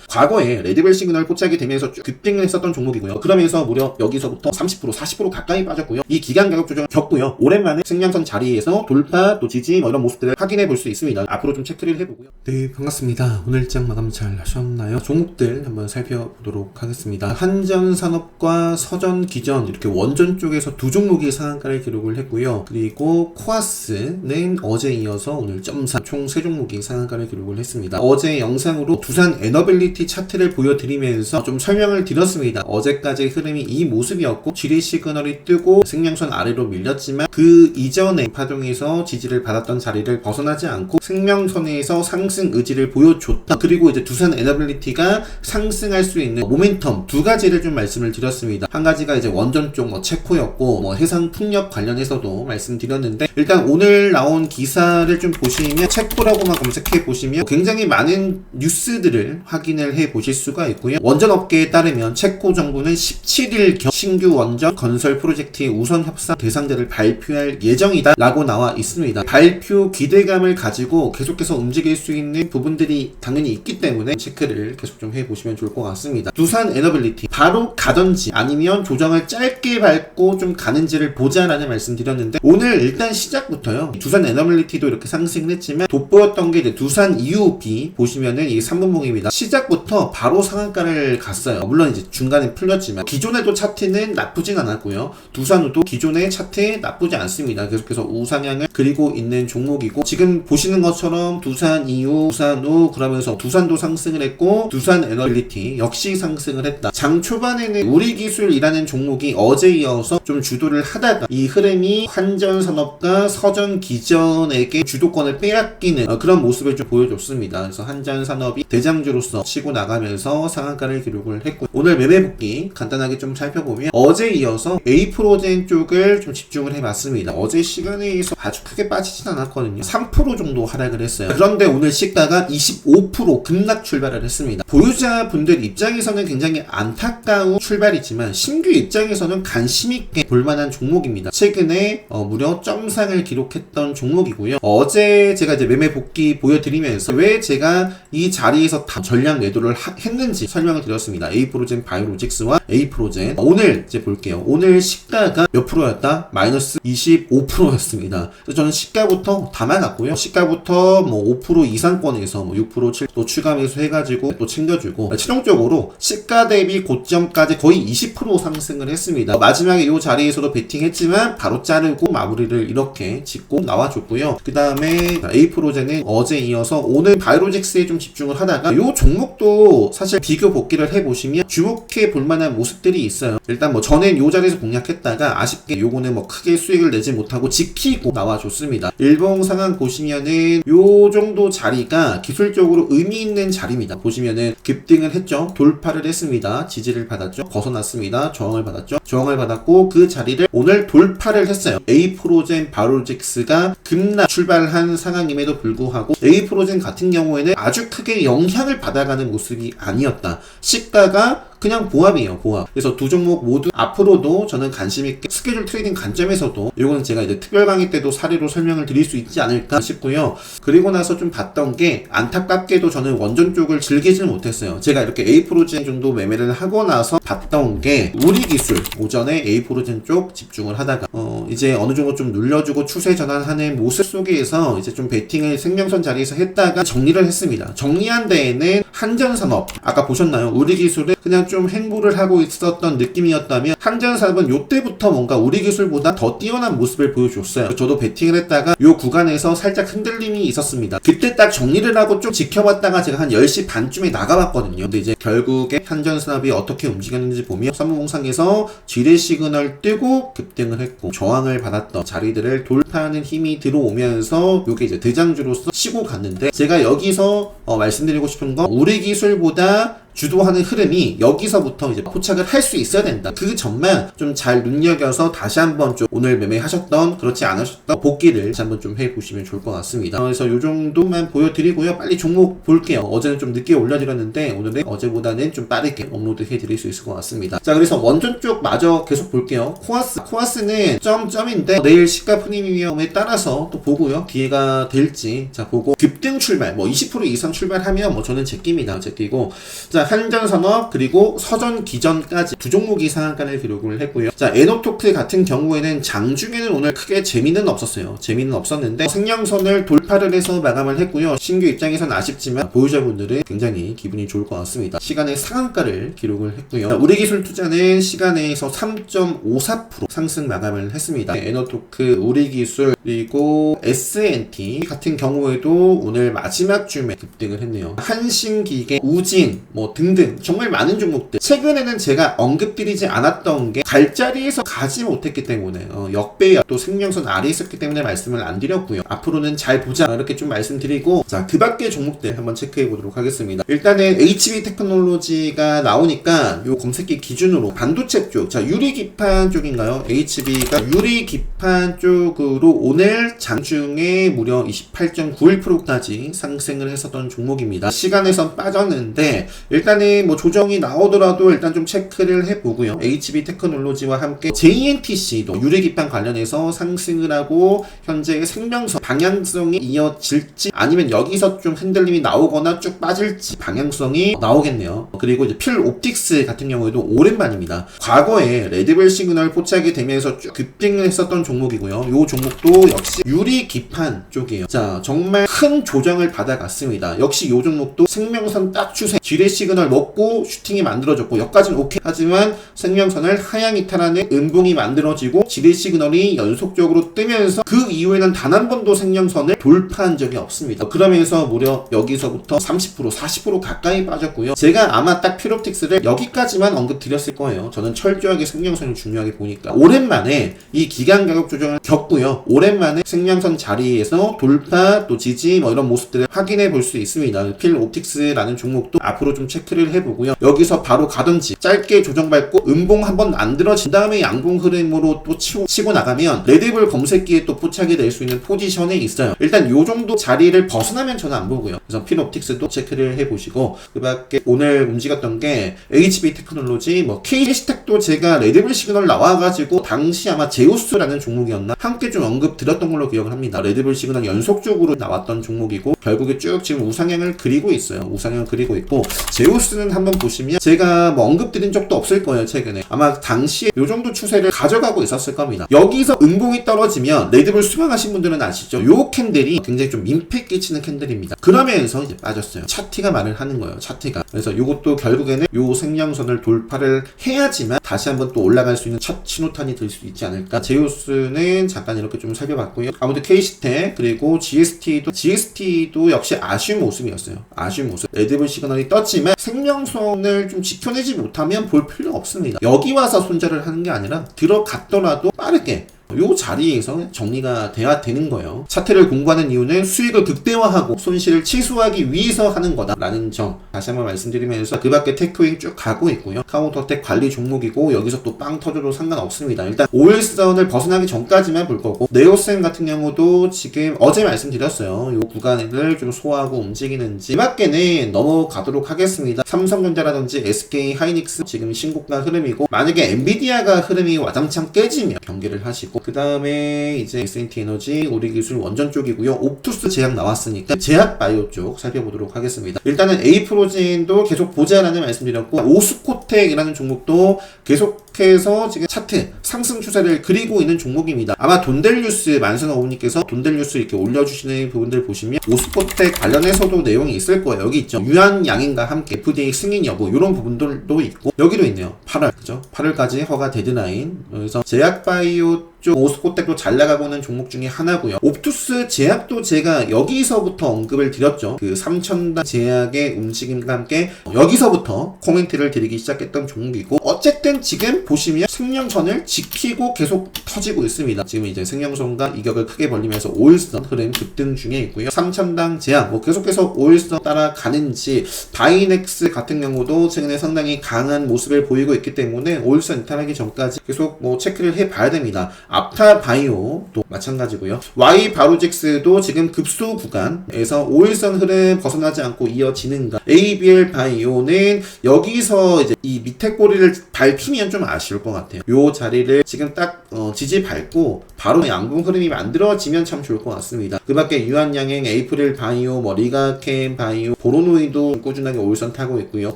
과거에 레드벨 시그널 포착이 되면서 쭉 급등을 했었던 종목이고요. 그러면서 무려 여기서부터 30%, 40% 가까이 빠졌고요. 이 기간 가격 조정을 겪고요. 오랜만에 생명선 자리에서 돌파, 또 지지 이런 모습들을 확인해 볼 수 있습니다. 앞으로 좀 체크를 해보고요. 네, 반갑습니다. 오늘 일정 마감 잘 하셨나요? 종목들 한번 살펴보도록 하겠습니다. 한전산업과 서전기전 이렇게 원전 쪽에서 두 종목이 상한가를 기록을 했고요. 그리고 코아스는 어제 이어서 오늘 점사 총 세 종목이 상한가를 기록을 했습니다. 어제 영상으로 두산 에너빌리티 차트를 보여드리면서 좀 설명을 드렸습니다. 어제까지의 흐름이 이 모습이었고 지리 시그널이 뜨고 생명선 아래로 밀렸지만 그 이전에 파동에서 지지를 받았던 자리를 벗어나지 않고 생명선에서 상승 의지를 보여줬다. 그리고 이제 두산 에너빌리티가 상승할 수 있는 모멘텀 두 가지를 좀 말씀을 드렸습니다. 한 가지가 이제 원전 쪽 체코였고 해상 풍력 관련해서도 말씀드렸는데, 일단 오늘 나온 기사를 좀 보시면 체코라고만 검색해 보시면 굉장히 많은 뉴스들을 확인을 해 보실 수가 있고요. 원전 업계에 따르면 체코 정부는 17일경 신규 원전 건설 프로젝트의 우선 협상 대상자를 발표할 예정이다 라고 나와 있습니다. 발표 기대감을 가지고 계속해서 움직일 수 있는 부분들이 당연히 있기 때문에 체크를 계속 좀 해보시면 좋을 것 같습니다. 두산 에너빌리티 바로 가던지 아니면 조정을 짧게 밟고 좀 가는지를 보자라는 말씀 드렸는데, 오늘 일단 시작부터요 두산 에너빌리티도 이렇게 상승을 했지만 돋보였던 게 이제 두산 EUB 보시면은 이게 3분봉입니다. 시작부터 바로 상한가를 갔어요. 물론 이제 중간에 풀렸지만 기존에도 차트는 나쁘진 않았고요. 두산우도 기존의 차트 나쁘지 않습니다. 계속해서 우상향을 그리고 있는 종목이고, 지금 보시는 것처럼 두산 EU, 두산우 그러면서 두산도 상승을 했고 두산 에너빌리티 역시 상승을 했다. 장 초반에는 우리기술이라는 종목이 어제 이어서 좀 주도를 하다가 이 흐름이 한전산업과 서전기전에게 주도권을 빼앗기는 그런 모습을 좀 보여줬습니다. 그래서 한전산업이 대장주로서 치고 나가면서 상한가를 기록을 했고, 오늘 매매 복귀 간단하게 좀 살펴보면 어제 이어서 에이프로젠 쪽을 좀 집중을 해봤습니다. 어제 시간에 의해서 아주 크게 빠지진 않았거든요. 3% 정도 하락을 했어요. 그런데 오늘 시가가 25% 급락 출발을 했습니다. 보유자분들 입장에서는 굉장히 안타까운 출발이지만 신규 입장에서는 관심있게 볼만한 종목입니다. 최근에 무려 점상을 기록했던 종목이고요. 어제 제가 이제 매매 복귀 보여드리면서 왜 제가 이 자리에서 다 전량 매도를 했는지 설명을 드렸습니다. 에이프로젠 바이오로직스와 에이프로젠. 오늘 이제 볼게요. 오늘 시가가 몇 프로였다? 마이너스 25%였습니다. 그래서 저는 시가부터 담아갔고요. 시가부터 5% 이상권에서 6%, 7% 추가 매수해가지고 또 챙겨주고, 최종적으로 시가 대비 고점까지 거의 20% 상승을 했습니다. 마지막에 이 자리에서도 베팅했지만 바로 자르고 마무리를 이렇게 짓고 나와줬고요. 그 다음에 에이프로젠은 어제 이어서 오늘 바이오로직스에 좀 집중을 하다가 이 종목도 사실 비교 복귀를 해보시면 주목해 볼만한 모습들이 있어요. 일단 전엔 이 자리에서 공략했다가 아쉽게 요거는 크게 수익을 내지 못하고 지키고 나와줬습니다. 일봉 상황 보시면은 요 정도 자리가 기술적으로 의미 있는 자리입니다. 보시면은 급등을 했죠. 돌파를 했습니다. 지지를 받았죠. 벗어났습니다. 저항을 받았죠. 저항을 받았고 그 자리를 오늘 돌파를 했어요. 에이프로젠 바이오로직스가 급락 출발한 상황임에도 불구하고 에이프로젠 같은 경우에는 아주 크게 영향을 받아가는 모습이 아니었다. 시가가 그냥 보합이에요, 보합. 그래서 두 종목 모두 앞으로도 저는 관심있게 스케줄 트레이딩 관점에서도 이거는 제가 이제 특별 강의 때도 사례로 설명을 드릴 수 있지 않을까 싶고요. 그리고 나서 좀 봤던 게 안타깝게도 저는 원전 쪽을 즐기질 못했어요. 제가 이렇게 에이프로젠 정도 매매를 하고 나서 봤던 게 우리기술 오전에 에이프로젠 쪽 집중을 하다가 이제 어느 정도 좀 눌려주고 추세 전환하는 모습 속에서 이제 좀 베팅을 생명선 자리에서 했다가 정리를 했습니다. 정리한 데에는 한전산업 아까 보셨나요? 우리기술은 그냥 좀 행보를 하고 있었던 느낌이었다면 한전산업은 요때부터 뭔가 우리기술보다 더 뛰어난 모습을 보여줬어요. 저도 베팅을 했다가 요 구간에서 살짝 흔들림이 있었습니다. 그때 딱 정리를 하고 좀 지켜봤다가 제가 한 10시 반쯤에 나가봤거든요. 근데 이제 결국에 한전산업이 어떻게 움직였는지 보면 3분봉상에서 지뢰 시그널 뜨고 급등을 했고 저항을 받았던 자리들을 돌파하는 힘이 들어오면서 요게 이제 대장주로서 치고 갔는데, 제가 여기서 말씀드리고 싶은 건 우리기술보다 주도하는 흐름이 여기서부터 이제 포착을 할 수 있어야 된다. 그 점만 좀 잘 눈여겨서 다시 한번 좀 오늘 매매하셨던 그렇지 않으셨던 복귀를 다시 한번 좀 해보시면 좋을 것 같습니다. 그래서 요 정도만 보여드리고요. 빨리 종목 볼게요. 어제는 좀 늦게 올려드렸는데 오늘은 어제보다는 좀 빠르게 업로드 해드릴 수 있을 것 같습니다. 자, 그래서 원전 쪽 마저 계속 볼게요. 코아스는 점인데 내일 시가 프리미엄에 따라서 또 보고요. 기회가 될지 자 보고 급등 출발 뭐 20% 이상 출발하면 뭐 저는 제끼입니다. 제끼고 자 한전산업 그리고 서전 기전까지 두 종목이 상한가를 기록을 했고요. 자 에너토크 같은 경우에는 장중에는 오늘 크게 재미는 없었어요. 재미는 없었는데 생명선을 돌파를 해서 마감을 했고요. 신규 입장에서는 아쉽지만 보유자분들은 굉장히 기분이 좋을 것 같습니다. 시간의 상한가를 기록을 했고요. 자, 우리기술투자는 시간에서 3.54% 상승 마감을 했습니다. 에너토크, 우리기술 그리고 S&T 같은 경우에도 오늘 마지막 줌에 급등을 했네요. 한신기계, 우진 뭐 등등 정말 많은 종목들 최근에는 제가 언급드리지 않았던 게 갈자리에서 가지 못했기 때문에 역배열 또 생명선 아래 있었기 때문에 말씀을 안 드렸고요. 앞으로는 잘 보자 이렇게 좀 말씀드리고 자 그 밖의 종목들 한번 체크해 보도록 하겠습니다. 일단은 HB 테크놀로지가 나오니까 요 검색기 기준으로 반도체 쪽 자 유리기판 쪽인가요? HB가 유리기판 쪽으로 오늘 장중에 무려 28.91%까지 상승을 했었던 종목입니다. 시간에선 빠졌는데 일단은 뭐 조정이 나오더라도 일단 좀 체크를 해보고요. HB 테크놀로지와 함께 JNTC도 유리기판 관련해서 상승을 하고 현재 생명선 방향성이 이어질지 아니면 여기서 좀 흔들림이 나오거나 쭉 빠질지 방향성이 나오겠네요. 그리고 이제 필옵틱스 같은 경우에도 오랜만입니다. 과거에 레드벨 시그널 포착이 되면서 쭉 급등을 했었던 종목이고요. 이 종목도 역시 유리기판 쪽이에요. 자 정말 큰 조정을 받아갔습니다. 역시 이 종목도 생명선 딱 추세 지뢰 시그널 먹고 슈팅이 만들어졌고 여기까지는 오케이 하지만 생명선을 하향 이탈하는 음봉이 만들어지고 지뢰 시그널이 연속적으로 뜨면서 그 이후에는 단 한 번도 생명선을 돌파한 적이 없습니다. 그러면서 무려 여기서부터 30% 40% 가까이 빠졌고요. 제가 아마 딱 필옵틱스를 여기까지만 언급드렸을 거예요. 저는 철저하게 생명선을 중요하게 보니까 오랜만에 이 기간 가격 조정을 겪고요. 오랜만에 생명선 자리에서 돌파 또 지지 뭐 이런 모습들을 확인해 볼 수 있습니다. 필옵틱스라는 종목도 앞으로 좀 체크를 해보고요. 여기서 바로 가든지 짧게 조정받고 음봉 한번 만들어진 다음에 양봉 흐름으로 또 치고 나가면 레드불 검색기에 또 포착이 될 수 있는 포지션에 있어요. 일단 요 정도 자리를 벗어나면 저는 안 보고요. 그래서 필옵틱스도 체크를 해보시고 그 밖에 오늘 움직였던 게 HB 테크놀로지 뭐 K시텍도 제가 레드불 시그널 나와가지고 당시 아마 제우스라는 종목이었나 함께 좀 언급 드렸던 걸로 기억을 합니다. 레드불 시그널 연속적으로 나왔던 종목이고 결국에 쭉 지금 우상향을 그리고 있어요. 우상향을 그리고 있고 제우스는 한번 보시면 제가 뭐 언급드린 적도 없을 거예요. 최근에 아마 당시에 요 정도 추세를 가져가고 있었을 겁니다. 여기서 음봉이 떨어지면 레드불 수강하신 분들은 아시죠? 요 캔들이 굉장히 좀 민폐 끼치는 캔들입니다. 그러면서 이제 빠졌어요. 차트가 말을 하는 거예요. 차트가. 그래서 요것도 결국에는 요 생명선을 돌파를 해야지만 다시 한번 또 올라갈 수 있는 첫 신호탄이 될 수 있지 않을까. 제우스는 잠깐 이렇게 좀 살펴봤고요. 아무튼 K시텍 그리고 GST도 역시 아쉬운 모습이었어요. 아쉬운 모습. 레드불 시그널이 떴지만 생명선을 좀 지켜내지 못하면 볼 필요 없습니다. 여기 와서 손절을 하는 게 아니라 들어갔더라도 빠르게 요 자리에서 정리가 돼야 되는 거예요. 차트를 공부하는 이유는 수익을 극대화하고 손실을 취소하기 위해서 하는 거다라는 점 다시 한번 말씀드리면서 그 밖에 테크윙 쭉 가고 있고요. 카운터텍 관리 종목이고 여기서 또 빵 터져도 상관없습니다. 일단 5일선을 벗어나기 전까지만 볼 거고 네오센 같은 경우도 지금 어제 말씀드렸어요. 요 구간을 좀 소화하고 움직이는지 그 밖에는 넘어가도록 하겠습니다. 삼성전자라든지 SK 하이닉스 지금 신고가 흐름이고 만약에 엔비디아가 흐름이 와장창 깨지면 경계를 하시고 그 다음에 이제 S&T 에너지, 우리기술 원전 쪽이고요. 옵투스 제약 나왔으니까 제약 바이오 쪽 살펴보도록 하겠습니다. 일단은 에이프로진도 계속 보자라는 말씀드렸고 오스코텍이라는 종목도 계속해서 지금 차트 상승 추세를 그리고 있는 종목입니다. 아마 돈델뉴스 만선어우님께서 돈델뉴스 이렇게 올려주시는 부분들 보시면 오스코텍 관련해서도 내용이 있을 거예요. 여기 있죠. 유한양인과 함께 FDA 승인 여부 이런 부분들도 있고 여기도 있네요. 8월 그죠? 8월까지 허가 데드라인. 그래서 제약바이오 쪽 오스코텍도 잘 나가고 있는 종목 중에 하나고요. 옵투스 제약도 제가 여기서부터 언급을 드렸죠. 그 3,000단 제약의 움직임과 함께 여기서부터 코멘트를 드리기 시작했던 종목이고 어쨌든 지금 보시면 생명선을 지키고 계속 터지고 있습니다. 지금 이제 생명선과 이격을 크게 벌리면서 5일선 흐름 급등 중에 있고요. 3천당 제약 계속해서 5일선 따라가는지, 바이넥스 같은 경우도 최근에 상당히 강한 모습을 보이고 있기 때문에 5일선 이탈하기 전까지 계속 체크를 해봐야 됩니다. 앞타바이오도 마찬가지고요. Y바로직스도 지금 급소 구간에서 5일선 흐름 벗어나지 않고 이어지는가. ABL 바이오는 여기서 이제 이 밑에 꼬리를 밟히면 좀 아쉬울 것 같아요. 요 자리를 지금 딱 지지 밟고 바로 양봉 흐름이 만들어지면 참 좋을 것 같습니다. 그 밖에 유한양행, 에이프릴 바이오, 리가캠 바이오, 보로노이도 꾸준하게 5일선 타고 있고요.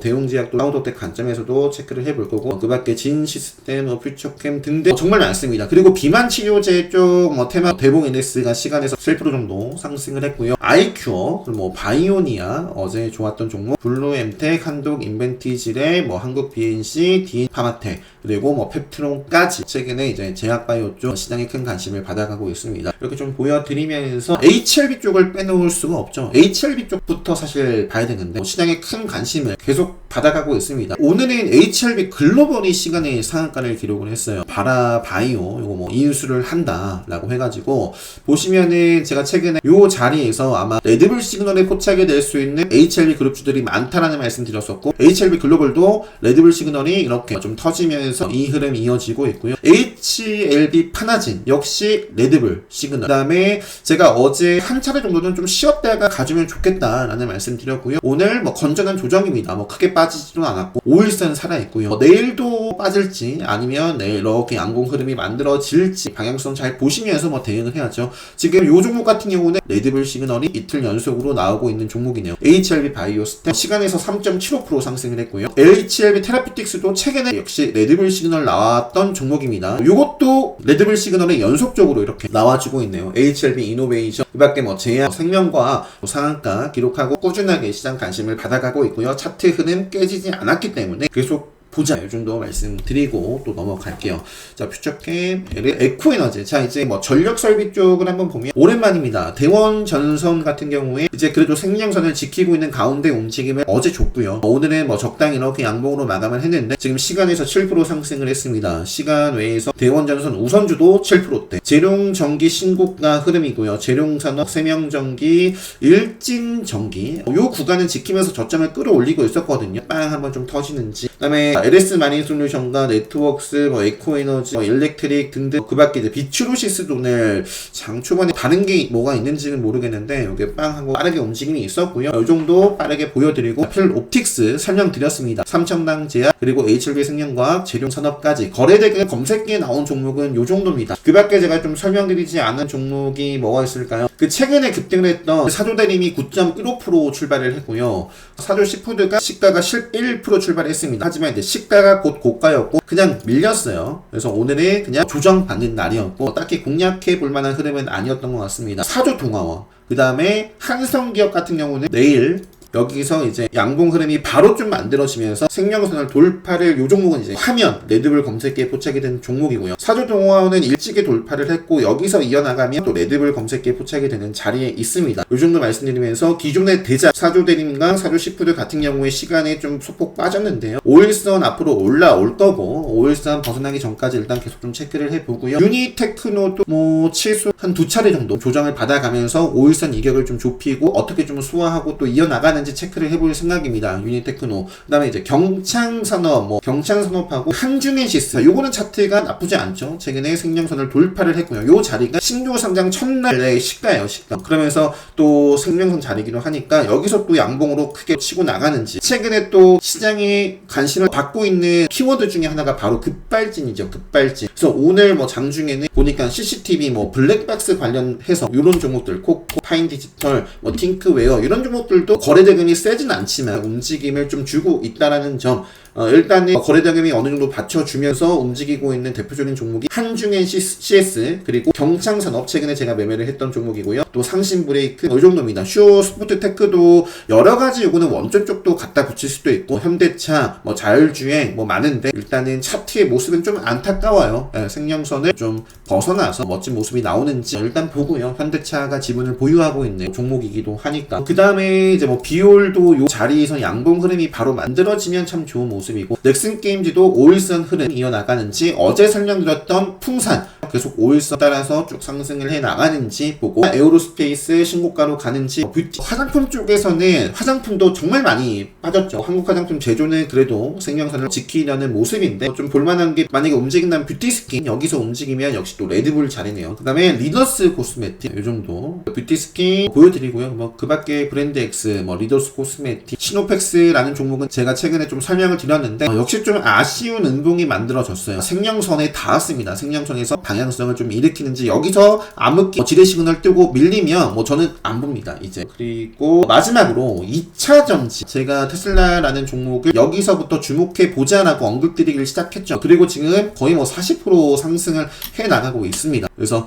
대웅제약도 사우도텍 관점에서도 체크를 해볼 거고, 그 밖에 진시스템, 퓨처캠 등등 정말 많습니다. 그리고 비만 치료제 쪽 테마 대봉NS가 시간에서 7% 정도 상승을 했고요. 아이큐어, 그리고 바이오니아 어제 좋았던 종목, 블루엠텍, 한독 인벤티지레, 한국 BNC, 디인 파마텍, 그리고 펩트론까지 최근에 이제 제약바이오 쪽 시장에 큰 관심을 받아가고 있습니다. 이렇게 좀 보여드리면서 HLB 쪽을 빼놓을 수가 없죠. HLB 쪽부터 사실 봐야 되는데 시장에 큰 관심을 계속 받아가고 있습니다. 오늘은 HLB 글로벌이 시간에 상한가를 기록을 했어요. 바라바이오 이거 인수를 한다라고 해가지고 보시면은 제가 최근에 요 자리에서 아마 레드불 시그널에 포착이 될 수 있는 HLB 그룹주들이 많다라는 말씀 드렸었고, HLB 글로벌도 레드불 시그널이 이렇게 좀 터지면서 이 흐름이 이어지고 있고요. HLB 파나진 역시 레드불 시그널. 그 다음에 제가 어제 한 차례 정도는 좀 쉬었다가 가주면 좋겠다라는 말씀 드렸고요. 오늘 건전한 조정입니다. 크게 빠지지도 않았고 5일선 살아있고요. 내일도 빠질지 아니면 내일 이렇게 양봉 흐름이 만들어질지 방향성 잘 보시면서 대응을 해야죠. 지금 요 종목 같은 경우는 레드불 시그널이 이틀 연속으로 나오고 있는 종목이네요. HLB 바이오스템 시간에서 3.75% 상승을 했고요. LHLB 테라피틱스도 최근에 역시 레드불 시그널 나왔던 종목입니다. 요것도 레드불 시그널에 연속적으로 이렇게 나와주고 있네요. HLB 이노베이션, 그 밖에 제약, 생명과학 상한가 기록하고 꾸준하게 시장 관심을 받아가고 있고요. 차트 흐름 깨지지 않았기 때문에 계속 보자. 이 정도 말씀드리고 또 넘어갈게요. 자, 퓨처캠, 에코에너지. 자, 이제 전력 설비 쪽을 한번 보면 오랜만입니다. 대원 전선 같은 경우에 이제 그래도 생명선을 지키고 있는 가운데 움직임을 어제 줬고요. 오늘은 적당히 이렇게 양봉으로 마감을 했는데 지금 시간에서 7% 상승을 했습니다. 시간 외에서 대원 전선 우선주도 7%대. 재룡전기 신고가 흐름이고요. 재룡산업, 세명전기, 일진전기. 요 구간은 지키면서 저점을 끌어올리고 있었거든요. 빵 한번 좀 터지는지. 그 다음에 LS 마린솔루션과 네트웍스, 에코에너지, 일렉트릭 등등, 그 밖에 이제 비추로시스도 오늘 장 초반에 다른 게 뭐가 있는지는 모르겠는데 여기 빵하고 빠르게 움직임이 있었고요. 이 정도 빠르게 보여드리고, 필 옵틱스 설명드렸습니다. 3천당 제약, 그리고 HLB 생명과학, 재룡산업까지 거래대금 검색기에 나온 종목은 이 정도입니다. 그 밖에 제가 좀 설명드리지 않은 종목이 뭐가 있을까요? 최근에 급등을 했던 사조대림이 9.15% 출발을 했고요. 사조시푸드가 시가가 11% 출발했습니다. 하지만 이제 시가가 곧 고가였고 그냥 밀렸어요. 그래서 오늘은 그냥 조정받는 날이었고 딱히 공략해 볼 만한 흐름은 아니었던 것 같습니다. 사조동아원, 그 다음에 한성기업 같은 경우는 내일 여기서 이제 양봉 흐름이 바로 좀 만들어지면서 생명선을 돌파를, 요 종목은 이제 화면 레드불 검색기에 포착이 된 종목이고요. 사조동화원은 일찍이 돌파를 했고 여기서 이어나가면 또 레드불 검색기에 포착이 되는 자리에 있습니다. 요 정도 말씀드리면서 기존의 대자 사조대림과 사조시푸드 같은 경우에 시간에 좀 소폭 빠졌는데요. 5일선 앞으로 올라올 거고 5일선 벗어나기 전까지 일단 계속 좀 체크를 해보고요. 유니테크노도 치수 한 두 차례 정도 조정을 받아가면서 5일선 이격을 좀 좁히고 어떻게 좀 소화하고 또 이어나가는 체크를 해볼 생각입니다. 유니테크노. 그 다음에 이제 경창산업, 경창산업하고 한중엔시스. 요거는 차트가 나쁘지 않죠. 최근에 생명선을 돌파를 했고요. 요 자리가 신규 상장 첫날의 시가예요, 시가. 그러면서 또 생명선 자리기도 하니까 여기서 또 양봉으로 크게 치고 나가는지. 최근에 또 시장에 관심을 받고 있는 키워드 중에 하나가 바로 급발진이죠. 급발진. 그래서 오늘 장중에는 보니까 CCTV, 블랙박스 관련해서 요런 종목들, 코코, 파인디지털, 팅크웨어 이런 종목들도 거래대금이 세진 않지만 움직임을 좀 주고 있다라는 점. 일단은 거래대금이 어느 정도 받쳐주면서 움직이고 있는 대표적인 종목이 한중엔 CS, 그리고 경창산업, 최근에 제가 매매를 했던 종목이고요. 또 상신브레이크, 이 정도입니다. 슈어 스포트테크도 여러가지 요거는 원전 쪽도 갖다 붙일 수도 있고, 현대차, 자율주행, 많은데, 일단은 차트의 모습은 좀 안타까워요. 생명선을 좀 벗어나서 멋진 모습이 나오는지 일단 보고요. 현대차가 지분을 보유하고 있는 종목이기도 하니까. 그 다음에 이제 디올도 요 자리에서 양봉 흐름이 바로 만들어지면 참 좋은 모습이고, 넥슨 게임즈도 5일선 흐름 이어나가는지, 어제 설명드렸던 풍산 계속 5일선 따라서 쭉 상승을 해 나가는지 보고, 에어로스페이스 신고가로 가는지, 뷰티 화장품 쪽에서는 화장품도 정말 많이 빠졌죠. 한국 화장품 제조는 그래도 생명선을 지키려는 모습인데, 좀 볼만한 게 만약에 움직인다면 뷰티스킨 여기서 움직이면 역시 또 레드불 자리네요. 그 다음에 리더스 코스메틱 요 정도 뷰티스킨 보여드리고요. 뭐 그 밖에 브랜드 X, 뭐 리더스 코스메틱, 시노펙스라는 종목은 제가 최근에 좀 설명을 드렸는데, 역시 좀 아쉬운 은봉이 만들어졌어요. 생명선에 닿았습니다. 생명선에서 방향성을 좀 일으키는지, 여기서 암흑기 지뢰 시그널 뜨고 밀리면 뭐 저는 안 봅니다 이제. 그리고 마지막으로 2차 전지, 제가 테슬라라는 종목을 여기서부터 주목해 보자라고 언급드리기를 시작했죠. 그리고 지금 거의 뭐 40% 상승을 해 나가고 있습니다. 그래서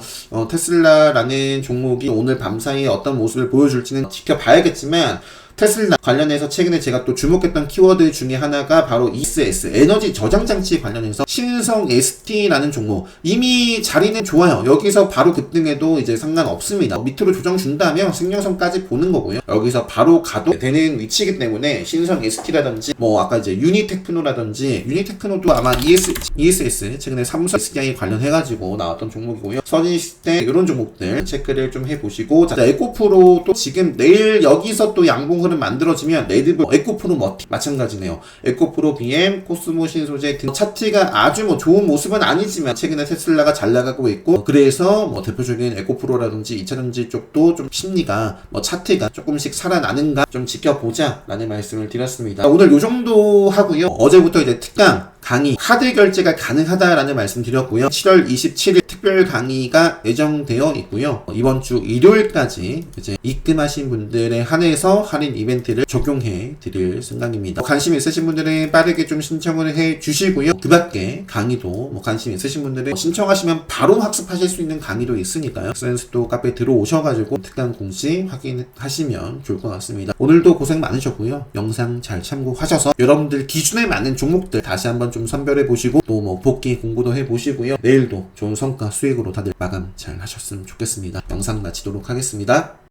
테슬라라는 종목이 오늘 밤사이에 어떤 모습을 보여줄지는 지켜봐야겠지만, 테슬라 관련해서 최근에 제가 또 주목했던 키워드 중에 하나가 바로 ESS, 에너지 저장 장치 관련해서 신성 ST라는 종목, 이미 자리는 좋아요. 여기서 바로 급등해도 이제 상관없습니다. 밑으로 조정 준다면 생명선까지 보는 거고요. 여기서 바로 가도 되는 위치이기 때문에 신성 ST라든지 뭐 아까 이제 유니테크노라든지, 유니테크노도 아마 ESS 최근에 삼성 SDI 관련해가지고 나왔던 종목이고요. 선인시대 이런 종목들 체크를 좀 해보시고, 자, 에코프로 또 지금 내일 여기서 또 양봉 흐름 만들어지면 레드불, 에코프로 머티 마찬가지네요. 에코프로 BM, 코스모 신소재 등 차트가 아주 뭐 좋은 모습은 아니지만 최근에 테슬라가 잘 나가고 있고, 그래서 뭐 대표적인 에코프로라든지 2차전지 쪽도 좀 심리가 뭐 차트가 조금씩 살아나는가 좀 지켜보자 라는 말씀을 드렸습니다. 오늘 요 정도 하고요. 어제부터 이제 특강 강의, 카드 결제가 가능하다라는 말씀 드렸고요. 7월 27일 특별 강의가 예정되어 있고요. 이번 주 일요일까지 이제 입금하신 분들에 한해서 할인 이벤트를 적용해 드릴 생각입니다. 관심 있으신 분들은 빠르게 좀 신청을 해 주시고요. 그 밖에 강의도 뭐 관심 있으신 분들은 신청하시면 바로 학습하실 수 있는 강의도 있으니까요. 센스도 카페 들어오셔가지고 특강 공시 확인하시면 좋을 것 같습니다. 오늘도 고생 많으셨고요. 영상 잘 참고하셔서 여러분들 기준에 맞는 종목들 다시 한번 좀 선별해 보시고, 또 뭐 복귀 공부도 해 보시고요. 내일도 좋은 성과 수익으로 다들 마감 잘 하셨으면 좋겠습니다. 영상 마치도록 하겠습니다.